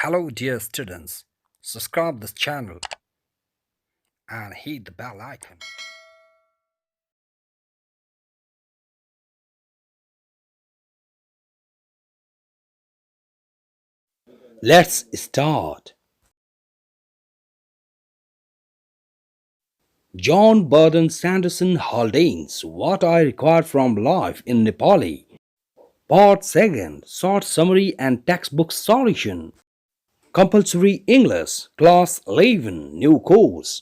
Hello, dear students. Subscribe this channel and hit the bell icon. Let's start. John Burden Sanderson Haldane's What I Require from Life in Nepali. Part 2. Short Summary and Textbook Solution. Compulsory English, Class 11, New Course.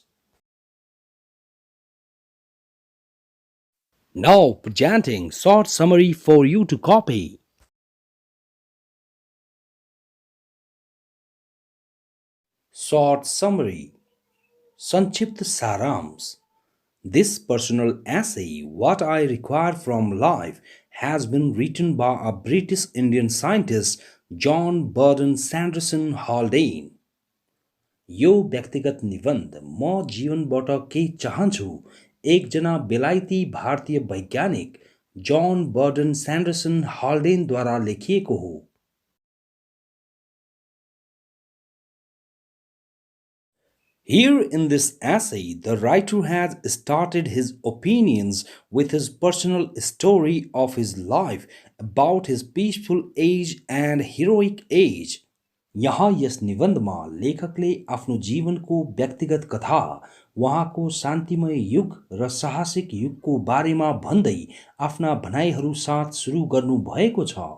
Now presenting short summary for you to copy. Short Summary. संक्षिप्त सारांश. This personal essay, What I Require from Life, has been written by a British Indian scientist, John Burden Sanderson Haldane. यो व्यक्तिगत निबन्ध म जीवनबाट केही चाहन्छु एकजना बेलायती भारतीय वैज्ञानिक जन बर्डन स्यान्डरसन हाल्डेनद्वारा लेखिएको हो. Here in this essay, the writer has started his opinions with his personal story of his life about his peaceful age and heroic age. यहाँ यस निबन्धमा लेखकले आफ्नो जीवनको व्यक्तिगत कथा, उहाँको शान्तिमय युग र साहसिक युगको बारेमा भन्दै आफ्ना भनाइहरू साथ सुरु गर्नु भएको छ.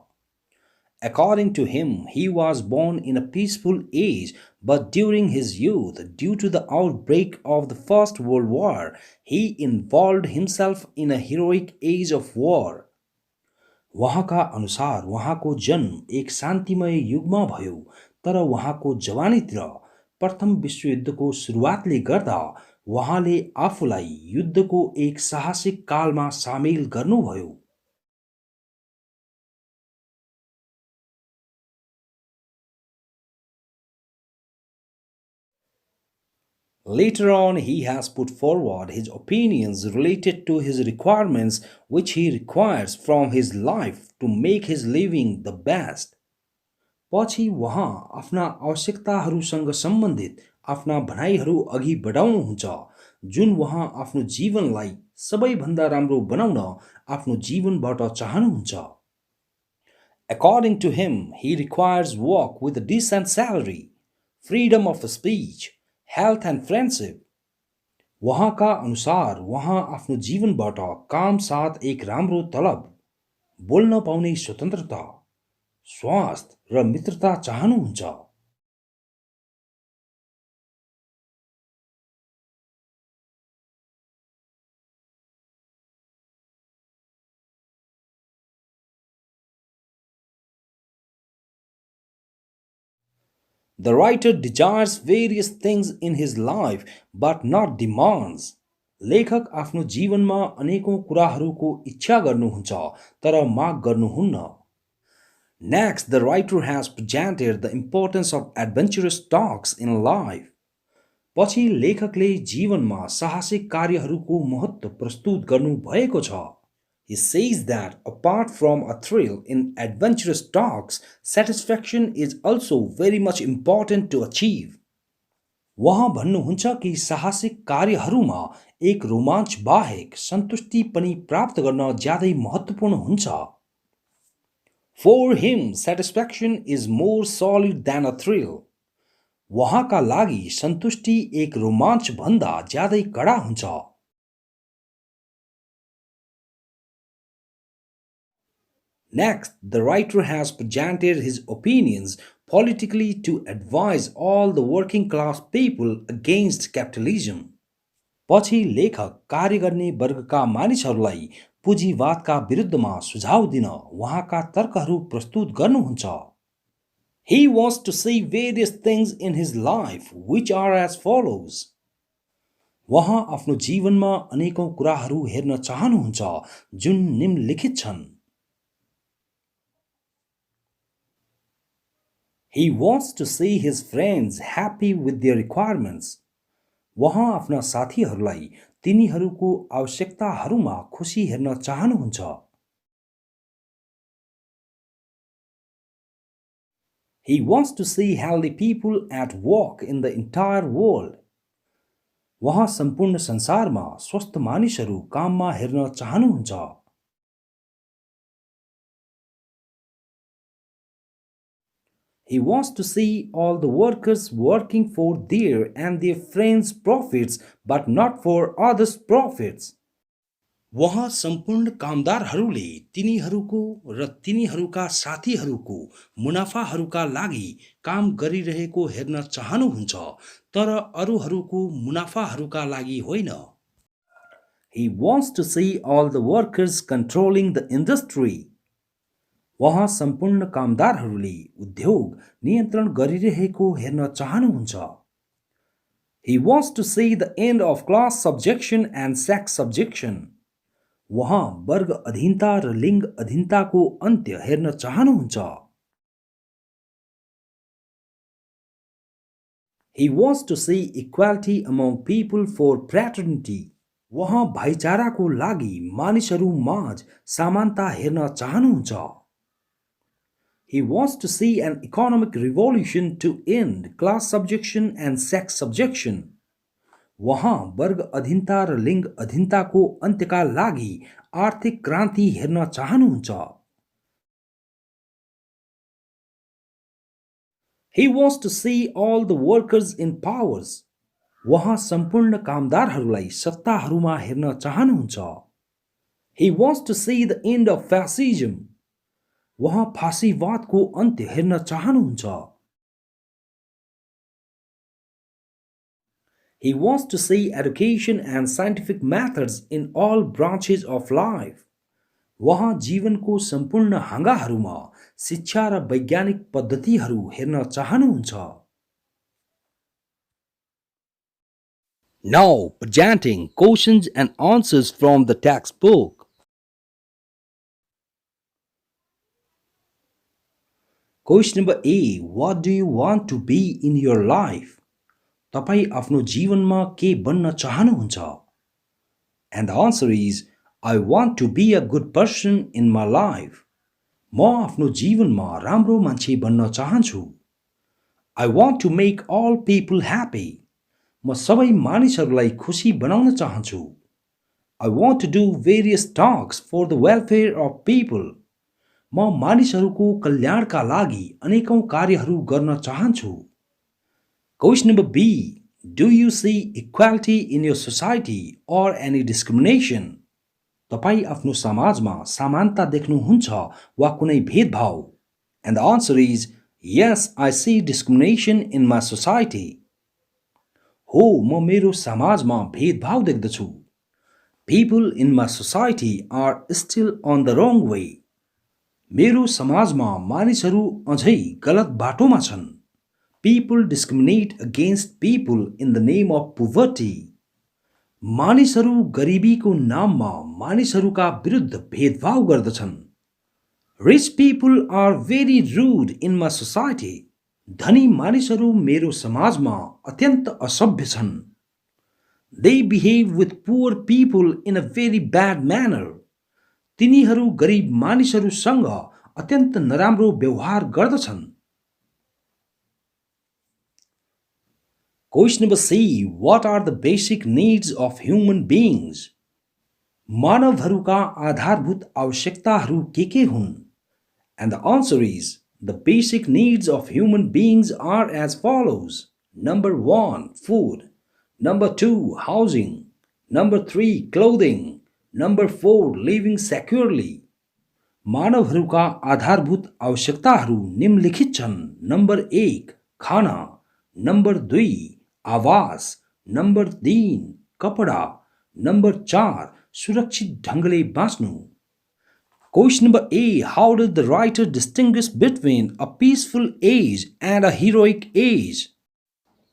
According to him, he was born in a peaceful age, but during his youth, due to the outbreak of the First World War, he involved himself in a heroic age of war. उहाँका अनुसार उहाँको जन्म एक शान्तिमय युगमा भयो, तर उहाँको जवानीतिर प्रथम विश्वयुद्धको सुरुवातले गर्दा उहाँले आफूलाई युद्धको एक साहसिक कालमा सामेल गर्नुभयो. Later on, he has put forward his opinions related to his requirements which he requires from his life to make his living the best. पछि उहाँ आफ्ना आवश्यकताहरूसँग सम्बन्धित आफ्ना भनाइहरू अघि बढाउनुहुन्छ जुन उहाँ आफ्नो जीवनलाई सबैभन्दा राम्रो बनाउन आफ्नो जीवनबाट चाहनुहुन्छ. According to him, he requires work with a decent salary, freedom of speech, health and friendship. उहाँका अनुसार उहाँ आफ्नो जीवनबाट काम साथ एक राम्रो तलब, बोल्न पाउने स्वतन्त्रता, स्वास्थ्य र मित्रता चाहनुहुन्छ. The writer desires various things in his life but not demands. लेखक आफ्नो जीवनमा अनेकौं कुराहरूको इच्छा गर्नुहुन्छ तर माग गर्नुहुन्न. Next, the writer has presented the importance of adventurous talks in life. पछि लेखकले जीवनमा साहसिक कार्यहरूको महत्त्व प्रस्तुत गर्नु भएको छ. He says that apart from a thrill in adventurous talks, satisfaction is also very much important to achieve. उहाँ भन्नुहुन्छ कि साहसिक कार्यहरूमा एक रोमाञ्च बाहेक सन्तुष्टि पनि प्राप्त गर्न ज्यादै महत्त्वपूर्ण हुन्छ. For him, satisfaction is more solid than a thrill. उहाँका लागि सन्तुष्टि एक रोमाञ्च भन्दा ज्यादै कडा हुन्छ. Next, the writer has presented his opinions politically to advise all the working class people against capitalism. पछि लेखक कार्य गर्ने वर्गका मानिसहरूलाई पुँजीवादका विरुद्धमा सुझाव दिन उहाँका तर्कहरू प्रस्तुत गर्नुहुन्छ. He wants to see various things in his life which are as follows. उहाँ आफ्नो जीवनमा अनेकौं कुराहरू हेर्न चाहनुहुन्छ जुन निम्नलिखित छन्. He wants to see his friends happy with their requirements. उहाँ आफ्ना साथीहरूलाई तिनीहरूको आवश्यकताहरूमा खुसी हेर्न चाहनुहुन्छ. He wants to see healthy people at work in the entire world. वहाँ सम्पूर्ण संसारमा स्वस्थ मानिसहरू काममा हेर्न चाहनुहुन्छ. He wants to see all the workers working for their and their friends' profits but not for others' profits. वहाँ सम्पूर्ण कामदारहरूले तिनीहरूको र तिनीहरूका साथीहरूको मुनाफाहरूका लागि काम गरिरहेको हेर्न चाहनुहुन्छ तर अरूहरूको मुनाफाहरूका लागि होइन. He wants to see all the workers controlling the industry. वहाँ सम्पूर्ण कामदारहरूले उद्योग नियन्त्रण गरिरहेको हेर्न चाहनुहुन्छ. He wants to see the end of class subjection and sex subjection. वहाँ वर्ग अधीनता र लिङ्ग अधीनताको अन्त्य हेर्न चाहनुहुन्छ. He wants to see equality among people for fraternity. वहाँ भाइचाराको लागि मानिसहरू माझ समानता हेर्न चाहनुहुन्छ. He wants to see an economic revolution to end class subjection and sex subjection. वहाँ वर्ग अधीनता र लिङ्ग अधीनताको अन्त्यका लागि आर्थिक क्रान्ति हेर्न चाहनुहुन्छ. He wants to see all the workers in powers. वहाँ सम्पूर्ण कामदारहरूलाई सत्ताहरूमा हेर्न चाहनुहुन्छ. He wants to see the end of fascism. वहाँ फासीवादको अन्त्य हेर्न चाहनुहुन्छ. He wants to see education and scientific methods in all branches of life. वहाँ जीवनको सम्पूर्ण हाँगाहरूमा शिक्षा र वैज्ञानिक पद्धतिहरू हेर्न चाहनुहुन्छ. Now presenting questions and answers from the textbook. Question number A. What do you want to be in your life? तपाईँ आफ्नो जीवनमा के बन्न चाहनुहुन्छ? And the answer is, I want to be a good person in my life. म आफ्नो जीवनमा राम्रो मान्छे बन्न चाहन्छु. I want to make all people happy. म सबै मानिसहरूलाई खुसी बनाउन चाहन्छु. I want to do various talks for the welfare of people. म मानिसहरूको कल्याणका लागि अनेकौं कार्यहरू गर्न चाहन्छु. Question number B. Do you see equality in your society or any discrimination? तपाईँ आफ्नो समाजमा समानता देख्नुहुन्छ वा कुनै भेदभाव? And the answer is, yes, I see discrimination in my society. हो, म मेरो समाजमा भेदभाव देख्दछु. People in my society are still on the wrong way. मेरो समाजमा मानिसहरू अझै गलत बाटोमा छन्. People discriminate against people in the name of poverty. मानिसहरू गरिबीको नाममा मानिसहरूका विरुद्ध भेदभाव गर्दछन्. Rich people are very rude in my society. धनी मानिसहरू मेरो समाजमा अत्यन्त असभ्य छन्. They behave with poor people in a very bad manner. तिनीहरू गरिब मानिसहरूसँग अत्यन्त नराम्रो व्यवहार गर्दछन्. Question number C. What are the basic needs of human beings? मानवहरूका आधारभूत आवश्यकताहरू के हुन्? And the answer is, the basic needs of human beings are as follows. Number 1, food. Number 2, housing. Number 3, clothing. Number 4, living securely. मानवहरूका आधारभूत आवश्यकताहरू निम्नलिखित छन्. Number 1, खाना. Number 2, आवास. नम्बर 3, कपडा. नम्बर 4, सुरक्षित ढङ्गले बाँच्नु. Question number A. How does the writer distinguish between a peaceful age and a heroic age?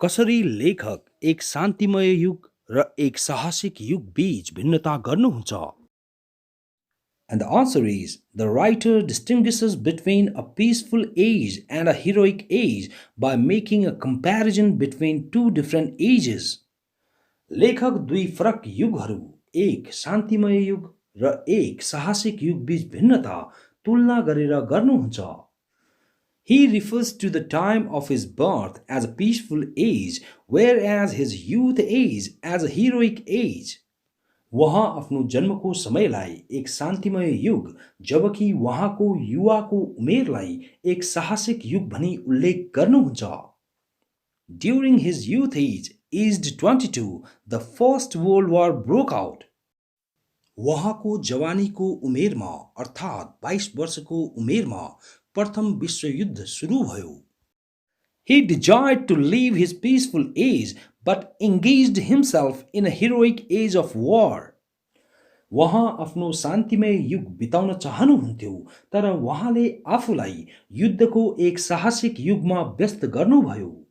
कसरी लेखक एक शान्तिमय युग र एक साहसिक युग बीच भिन्नता गर्नुहुन्छ? And the answer is, the writer distinguishes between a peaceful age and a heroic age by making a comparison between two different ages. लेखक दुई फरक युगहरू, एक शान्तिमय युग र एक साहसिक युग बीच भिन्नता तुलना गरेर गर्नुहुन्छ. He refers to the time of his birth as a peaceful age, whereas his youth age as a heroic age. वहाँ आफ्नो जन्मको समयलाई एक शान्तिमय युग जबकि वहाँको युवाको उमेरलाई एक साहसिक युग भनी उल्लेख गर्नुहुन्छ। During his youth age, aged 22, the First World War broke out. वहाँको जवानीको उमेरमा अर्थात् 22 वर्षको उमेरमा प्रथम विश्वयुद्ध सुरु भयो। He desired to leave his peaceful age but engaged himself in a heroic age of war. वहाँ आफ्नो शान्तिमय युग बिताउन चाहनुहुन्थ्यो तर वहाँले आफूलाई युद्धको एक साहसिक युगमा व्यस्त गर्नुभयो।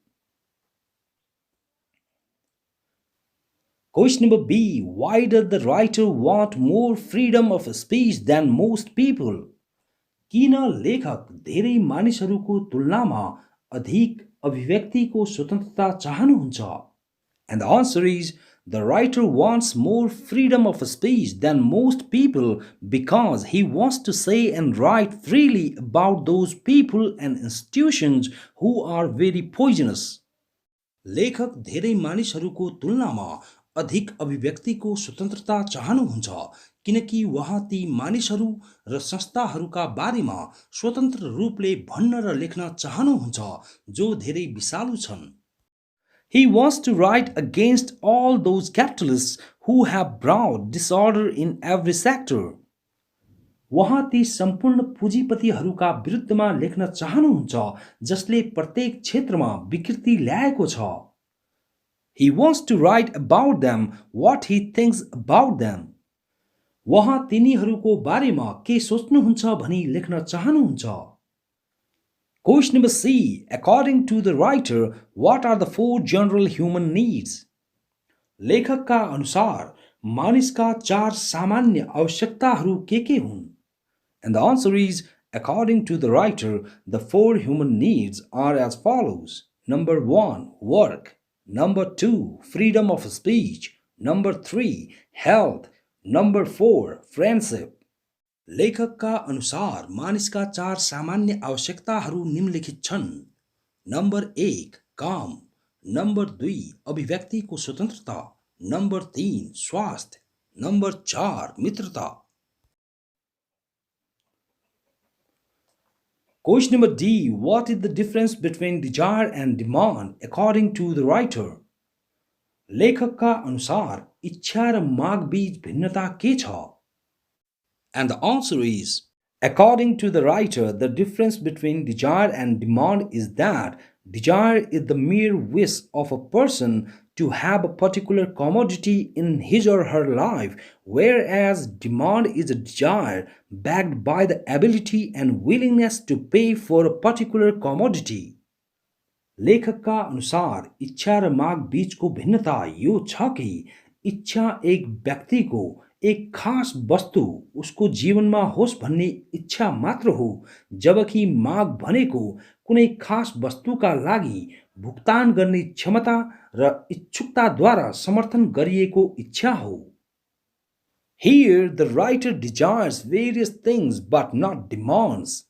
Question number B. Why does the writer want more freedom of speech than most people? किन लेखक धेरै मानिसहरूको तुलनामा अधिक अभिव्यक्तिको स्वतन्त्रता चाहनुहुन्छ? And the answer is the writer wants more freedom of speech than most people because he wants to say and write freely about those people and institutions who are very poisonous. लेखक धेरै मानिसहरूको तुलनामा अधिक अभिव्यक्तिको स्वतन्त्रता चाहनुहुन्छ किनकि वहाँ ती मानिसहरू र संस्थाहरूका बारेमा स्वतन्त्र रूपले भन्न र लेख्न चाहनुहुन्छ जो धेरै विषालु छन्। He wants to write against all those capitalists who have brought disorder in every sector. वहाँ ती सम्पूर्ण पुँजीपतिहरूका विरुद्धमा लेख्न चाहनुहुन्छ जसले प्रत्येक क्षेत्रमा विकृति ल्याएको छ। He wants to write about them what he thinks about them. वहाँ तिनीहरूको बारेमा के सोच्नुहुन्छ भनी लेख्न चाहनुहुन्छ। Question number C. According to the writer, what are the four general human needs? लेखकका अनुसार मानिसका चार सामान्य आवश्यकताहरू के हुन्? And the answer is, according to the writer, the four human needs are as follows. Number 1, work. Number 2, freedom of speech. Number 3, health. Number 4, friendship. लेखकका अनुसार मानिसका चार सामान्य आवश्यकताहरू निम्नलिखित छन्। नम्बर 1, काम। नम्बर 2, अभिव्यक्तिको स्वतन्त्रता। नम्बर 3, स्वास्थ्य। नम्बर 4, मित्रता। Question number D. What is the difference between desire and demand according to the writer? लेखकका अनुसार इच्छा र माग बीच भिन्नता के छ? And the answer is, according to the writer, the difference between desire and demand is that desire is the mere wish of a person to have a particular commodity in his or her life, whereas demand is a desire backed by the ability and willingness to pay for a particular commodity. लेखकका अनुसार इच्छा र माग बीचको भिन्नता यो छ कि इच्छा एक व्यक्तिको एक खास वस्तु उसको जीवनमा होस् भन्ने इच्छा मात्र हो जबकि माग भनेको कुनै खास वस्तुका लागि भुक्तान गर्ने क्षमता र इच्छुकताद्वारा समर्थन गरिएको इच्छा हो। Here the writer desires various things but not demands.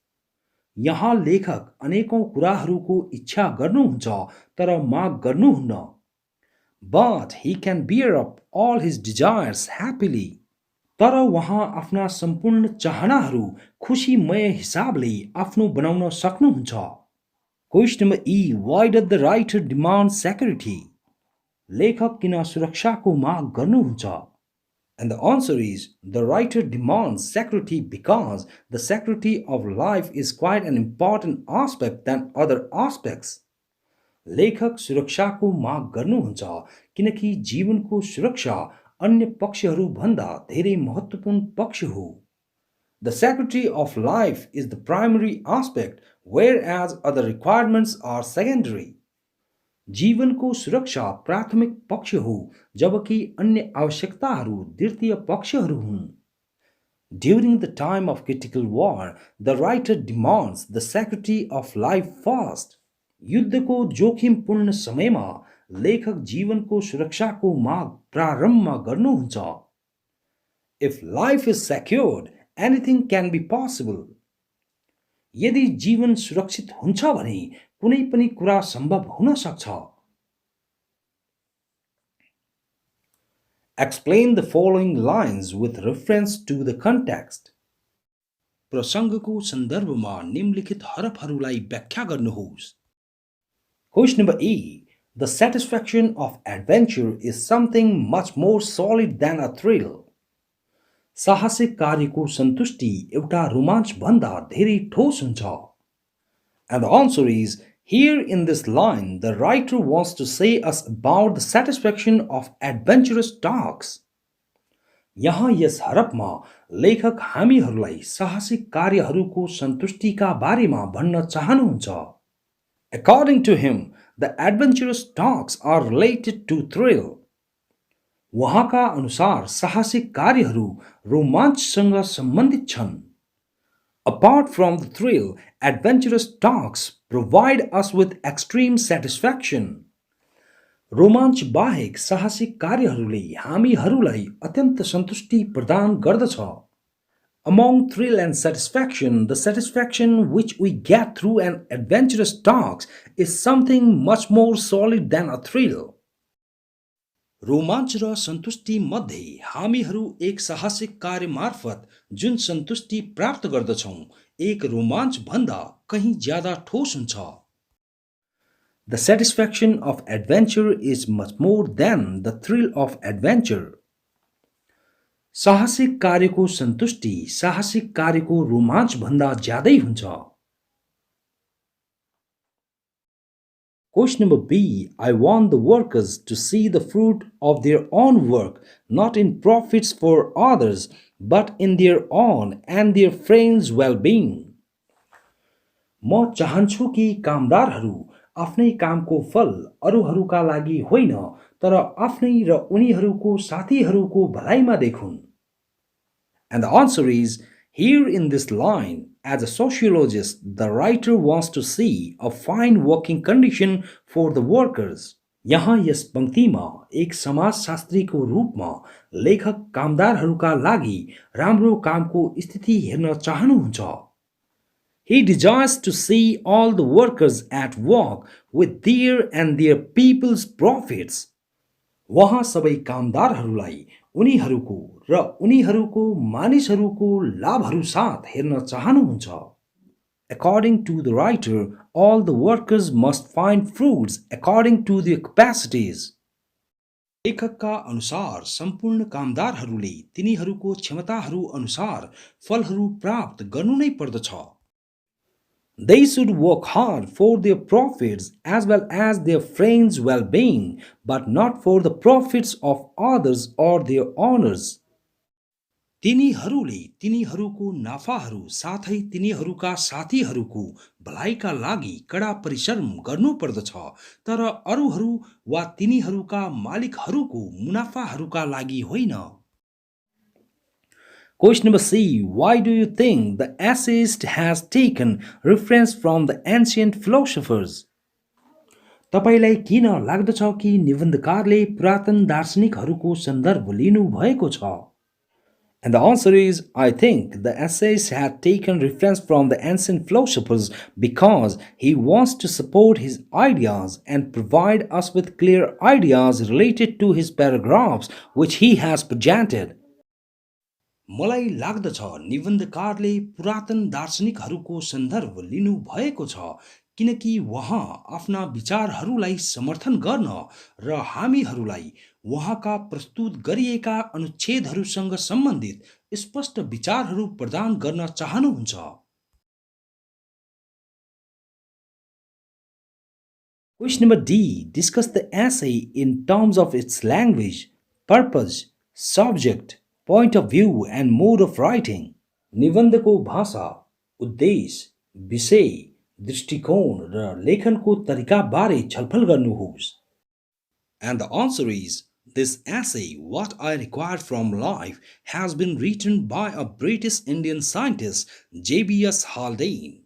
यहाँ लेखक अनेकौं कुराहरूको इच्छा गर्नुहुन्छ तर माग गर्नुहुन्न। But he can bear up all his desires happily. तर वहाँ आफ्ना सम्पूर्ण चाहनाहरू खुशीमय हिसाबले आफ्नो बनाउन सक्नुहुन्छ। Question number E. Why does the writer demand security? लेखक किन सुरक्षाको माग गर्नुहुन्छ? And the answer is, the writer demands security because the security of life is quite an important aspect than other aspects. लेखक सुरक्षाको माग गर्नुहुन्छ किनकि जीवनको सुरक्षा अन्य पक्षहरू भन्दा धेरै महत्त्वपूर्ण पक्ष हो। The security of life is the primary aspect whereas other requirements are secondary. जीवनको सुरक्षा प्राथमिक पक्ष हो जबकि अन्य आवश्यकताहरू द्वितीय पक्षहरू हुन्। During the time of critical war, the writer demands the security of life first. युद्धको जोखिमपूर्ण समयमा लेखक जीवनको सुरक्षाको माग प्रारम्भमा गर्नुहुन्छ। If life is secured, anything can be possible. यदि जीवन सुरक्षित हुन्छ भने कुनै पनि कुरा सम्भव हुन सक्छ। Explain the following lines with reference to the context. प्रसङ्गको सन्दर्भमा निम्नलिखित हरफहरूलाई व्याख्या गर्नुहोस्। Question number E. The satisfaction of adventure is something much more solid than a thrill. साहसिक कार्यको सन्तुष्टि एउटा रोमाञ्च भन्दा धेरै ठोस हुन्छ। And the answer is, here in this line, the writer wants to say us about the satisfaction of adventurous talks. यहाँ यस हरफमा लेखक हामीहरूलाई साहसिक कार्यहरूको सन्तुष्टिका बारेमा भन्न चाहनुहुन्छ। According to him, the adventurous talks are related to thrill. उहाँका अनुसार साहसिक कार्यहरू रोमाञ्चसँग सम्बन्धित छन्। Apart from the thrill, adventurous talks provide us with extreme satisfaction. रोमाञ्च बाहेक साहसिक कार्यहरूले हामीहरूलाई अत्यन्त सन्तुष्टि प्रदान गर्दछ। Among thrill and satisfaction, the satisfaction which we get through an adventurous talks is something much more solid than a thrill. रोमाञ्च र सन्तुष्टि मध्ये हामीहरू एक साहसिक कार्य मार्फत जुन सन्तुष्टि प्राप्त गर्दछौं एक रोमाञ्च भन्दा कहीं ज्यादा ठोस हुन्छ। The satisfaction of adventure is much more than the thrill of adventure. साहसिक कार्यको सन्तुष्टि साहसिक कार्यको रोमाञ्च भन्दा ज्यादै हुन्छ। Question number B. I want the workers to see the fruit of their own work, not in profits for others, but in their own and their friends' well-being. म चाहन्छु कि कामदारहरू आफ्नै कामको फल अरूहरूका लागि होइन तर आफ्नै र उनीहरूको साथीहरूको भलाइमा देखुन्। And the answer is, here in this line, as a sociologist, the writer wants to see a fine working condition for the workers. यहाँ यस पंक्तिमा एक समाजशास्त्रीको रूपमा लेखक कामदारहरूका लागि राम्रो कामको स्थिति हेर्न चाहनुहुन्छ। He desires to see all the workers at work with their and their people's profits. वहाँ सबै कामदारहरूलाई उनीहरूको र उनीहरूको मानिसहरूको लाभहरू साथ हेर्न चाहनुहुन्छ। According to the writer, all the workers must find fruits according to their capacities. लेखकका अनुसार सम्पूर्ण कामदारहरूले तिनीहरूको क्षमताहरू अनुसार फलहरू प्राप्त गर्नु नै पर्दछ। They should work hard for their profits as well as their friends' well-being, but not for the profits of others or their honors. तिनीहरूले तिनीहरूको नाफाहरू साथै तिनीहरूका साथीहरूको भलाइका लागि कडा परिश्रम गर्नुपर्दछ तर अरूहरू वा तिनीहरूका मालिकहरूको मुनाफाहरूका लागि होइन। Question number C. Why do you think the essayist has taken reference from the ancient philosophers? तपाईलाई किन लाग्दछ कि निबन्धकारले पुरातन दार्शनिकहरूको सन्दर्भ लिनु भएको छ? And the answer is, I think the essayist had taken reference from the ancient philosophers because he wants to support his ideas and provide us with clear ideas related to his paragraphs which he has presented. मलाई लाग्दछ निबन्धकारले पुरातन दार्शनिकहरूको सन्दर्भ लिनु भएको छ किनकि वहाँ आफ्ना विचारहरूलाई समर्थन गर्न र हामीहरूलाई वहाँका प्रस्तुत गरिएका अनुच्छेदहरूसँग सम्बन्धित स्पष्ट विचारहरू प्रदान गर्न चाहनुहुन्छ। Question number D. Discuss the essay in terms of its language, purpose, subject, point of view and mode of writing. निबन्धको भाषा, उद्देश्य, विषय, दृष्टिकोण र लेखनको तरिका बारे छलफल गर्नुहोस्। And the answer is, this essay, What I Require from Life, has been written by a British Indian scientist, JBS Haldane.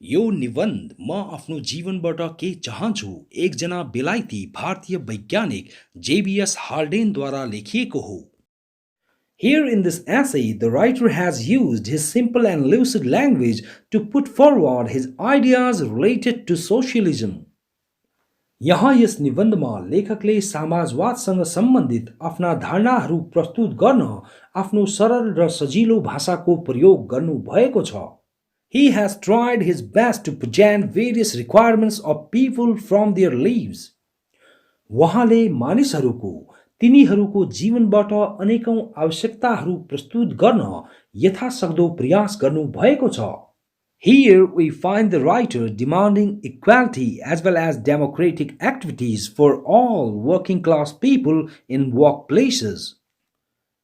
यो निबन्ध म आफ्नो जीवनबाट के चाहन्छु एकजना बेलायती भारतीय वैज्ञानिक JBS हाल्डेनद्वारा लेखिएको हो। Here in this essay, the writer has used his simple and lucid language to put forward his ideas related to socialism. यहाँ यस निबन्धमा लेखकले समाजवादसँग सम्बन्धित आफ्ना धारणाहरू प्रस्तुत गर्न आफ्नो सरल र सजिलो भाषाको प्रयोग गर्नुभएको छ। He has tried his best to present various requirements of people from their lives. उहाँले मानिसहरूको तिनीहरूको जीवनबाट अनेकौं आवश्यकताहरू प्रस्तुत गर्न यथासक्दो प्रयास गर्नुभएको छ। Here we find the writer demanding equality as well as democratic activities for all working class people in workplaces.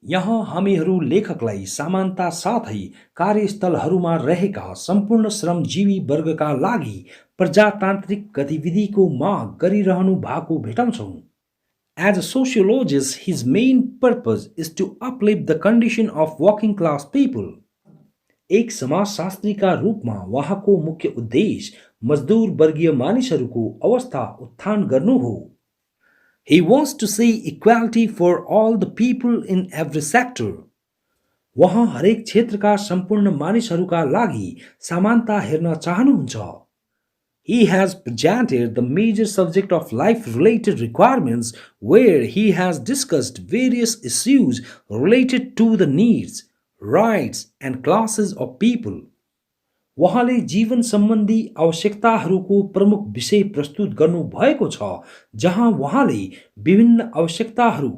यहाँ हामीहरू लेखकलाई समानता साथै कार्यस्थलहरूमा रहेका सम्पूर्ण श्रमजीवी वर्गका लागि प्रजातान्त्रिक गतिविधिको माग गरिरहनु भएको भेटाउँछौँ। As a sociologist, his main purpose is to uplift the condition of working class people. एक समाजशास्त्रीका रूपमा उहाँको मुख्य उद्देश्य मजदुर वर्गीय मानिसहरूको अवस्था उत्थान गर्नु हो। He wants to see equality for all the people in every sector. उहाँ हरेक क्षेत्रका सम्पूर्ण मानिसहरूका लागि समानता हेर्न चाहनुहुन्छ। He has presented the major subject of life-related requirements where he has discussed various issues related to the needs, rights and classes of people. उहाँले जीवन सम्बन्धी आवश्यकताहरूको प्रमुख विषय प्रस्तुत गर्नुभएको छ, जहाँ उहाँले विभिन्न आवश्यकताहरू,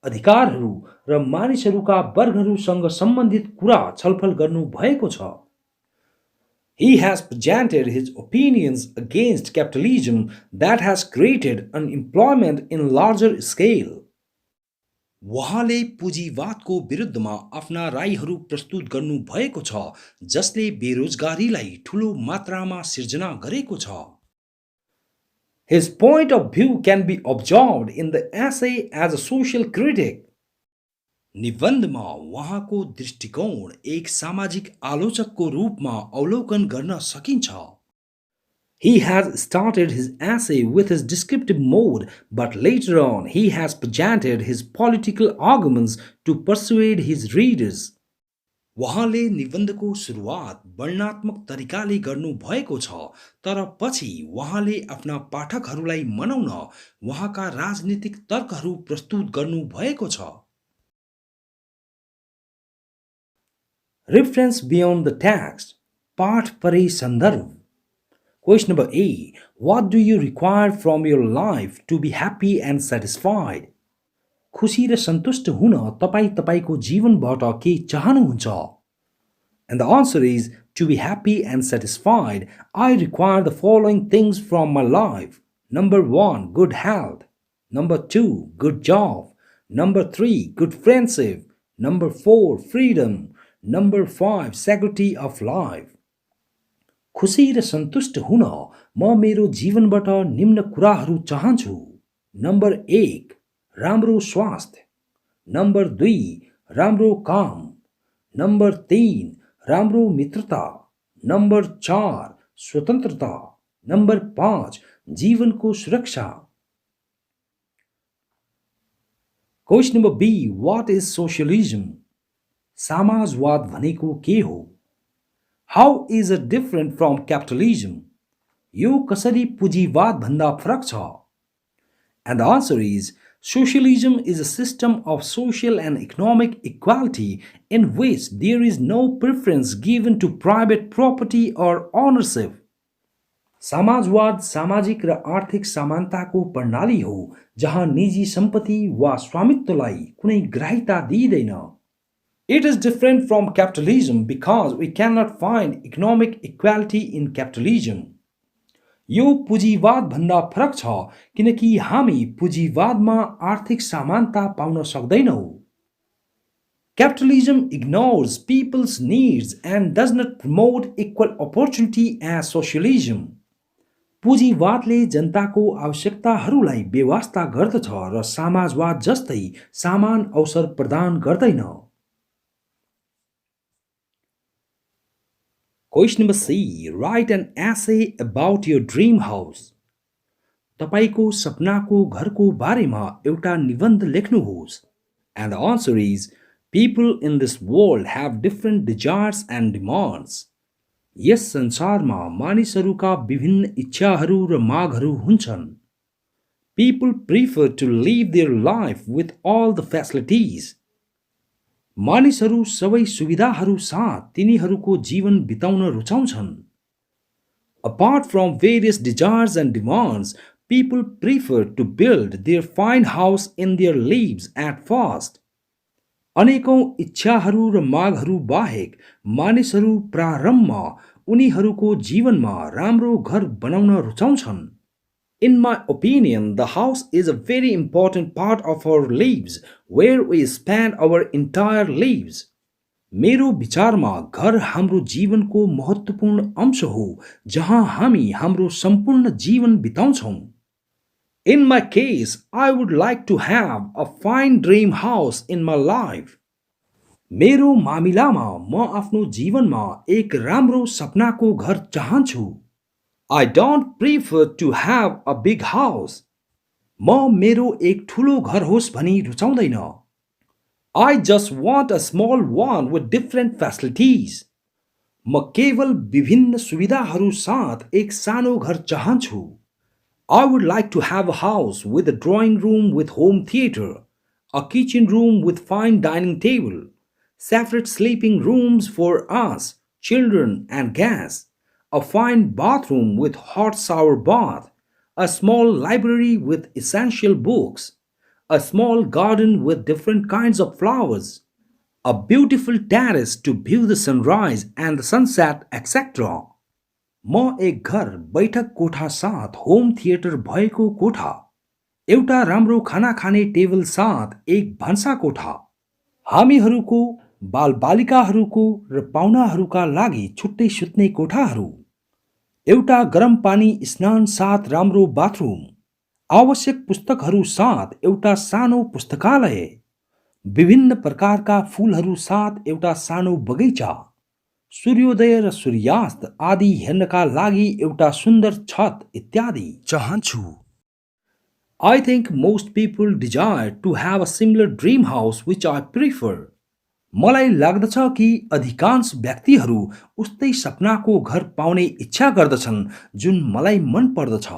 अधिकारहरू र मानिसहरूका वर्गहरूसँग सम्बन्धित कुरा छलफल गर्नुभएको छ। He has presented his opinions against capitalism that has created unemployment in larger scale. उहाँले पुँजीवादको विरुद्धमा आफ्ना रायहरू प्रस्तुत गर्नुभएको छ, जसले बेरोजगारीलाई ठूलो मात्रामा सिर्जना गरेको छ। His point of view can be observed in the essay as a social critic. निबन्धमा उहाँको दृष्टिकोण एक सामाजिक आलोचकको रूपमा अवलोकन गर्न सकिन्छ। He has started his essay with his descriptive mode, but later on he has presented his political arguments to persuade his readers. उहाँले निबन्धको सुरुवात वर्णनात्मक तरिकाले गर्नुभएको छ, तर पछि उहाँले आफ्ना पाठकहरूलाई मनाउन उहाँका राजनीतिक तर्कहरू प्रस्तुत गर्नुभएको छ। Reference beyond the text. पाठ परे सन्दर्भ. Question number A. What do you require from your life to be happy and satisfied? खुशी र सन्तुष्ट हुन तपाई तपाईको जीवनबाट के चाहनुहुन्छ? And the answer is, to be happy and satisfied, I require the following things from my life. Number 1, good health. Number 2, good job. Number 3, good friendship. Number 4, freedom. Number 5, security of life. खुशी र सन्तुष्ट हुन म मेरो जीवनबाट निम्न कुराहरू चाहन्छु। नम्बर 1, राम्रो स्वास्थ्य। नम्बर 2, राम्रो काम। नम्बर 3, राम्रो मित्रता। नम्बर 4, स्वतन्त्रता। नम्बर 5, जीवनको सुरक्षा। Question number B. What is socialism? समाजवाद भनेको के हो? How is it different from capitalism? यो कसरी पुँजीवाद भन्दा फरक छ? And the answer is, socialism is a system of social and economic equality in which there is no preference given to private property or ownership. समाजवाद सामाजिक र आर्थिक समानताको प्रणाली हो, जहाँ निजी सम्पत्ति वा स्वामित्वलाई कुनै ग्राह्यता दिइदैन। It is different from capitalism because we cannot find economic equality in capitalism. यो पुँजीवाद भन्दा फरक छ किनकि हामी पुँजीवादमा आर्थिक समानता पाउन सक्दैनौं। Capitalism ignores people's needs and does not promote equal opportunity as socialism. पुँजीवादले जनताको आवश्यकताहरूलाई बेवास्ता गर्दछ र समाजवाद जस्तै समान अवसर प्रदान गर्दैन। Question number C. Write an essay about your dream house. तपाईको सपनाको घरको बारेमा एउटा निबन्ध लेख्नुहोस्. And the answer is, People in this world have different desires and demands. यस संसारमा मानिसहरूका विभिन्न इच्छाहरू र मागहरू हुन्छन्. People prefer to live their life with all the facilities. मानिसहरू सबै सुविधाहरू साथ तिनीहरूको जीवन बिताउन रुचाउँछन्. Apart from various desires and demands, people prefer to build their fine house in their lives at first. अनेकौं इच्छाहरू र मागहरू बाहेक मानिसहरू प्रारम्भमा उनीहरूको जीवनमा राम्रो घर बनाउन रुचाउँछन्. In my opinion, the house is a very important part of our lives where we spend our entire lives. मेरो विचारमा घर हाम्रो जीवनको महत्त्वपूर्ण अंश हो जहाँ हामी हाम्रो सम्पूर्ण जीवन बिताउँछौं. In my case, I would like to have a fine dream house in my life. मेरो मामिलामा म आफ्नो जीवनमा एक राम्रो सपनाको घर चाहन्छु. I don't prefer to have a big house. म मेरो एक ठूलो घर होस् भनी रुचाउँदैन. I just want a small one with different facilities. म केवल विभिन्न सुविधाहरू साथ एक सानो घर चाहन्छु. I would like to have a house with a drawing room with home theater, a kitchen room with fine dining table, separate sleeping rooms for us, children and guests, a fine bathroom with hot shower bath, a small library with essential books, a small garden with different kinds of flowers, a beautiful terrace to view the sunrise and the sunset, etc. म एक घर बैठक कोठा साथ home theatre भएको कोठा, एउटा राम्रो खाना खाने टेबल साथ एक भान्सा कोठा, हामीहरूको बालबालिकाहरूको र पाहुनाहरूका लागि छुट्टै सुत्ने कोठाहरू, एउटा गरम पानी स्नान साथ राम्रो बाथरुम, आवश्यक पुस्तकहरू साथ एउटा सानो पुस्तकालय, विभिन्न प्रकारका फूलहरू साथ एउटा सानो बगैँचा, सूर्योदय र सूर्यास्त आदि हेर्नका लागि एउटा सुन्दर छत इत्यादि चाहन्छु. I think most people desire to have a similar dream house which I prefer. मलाई लाग्दछ कि अधिकांश व्यक्तिहरू उस्तै सपनाको घर पाउने इच्छा गर्दछन् जुन मलाई मन पर्दछ.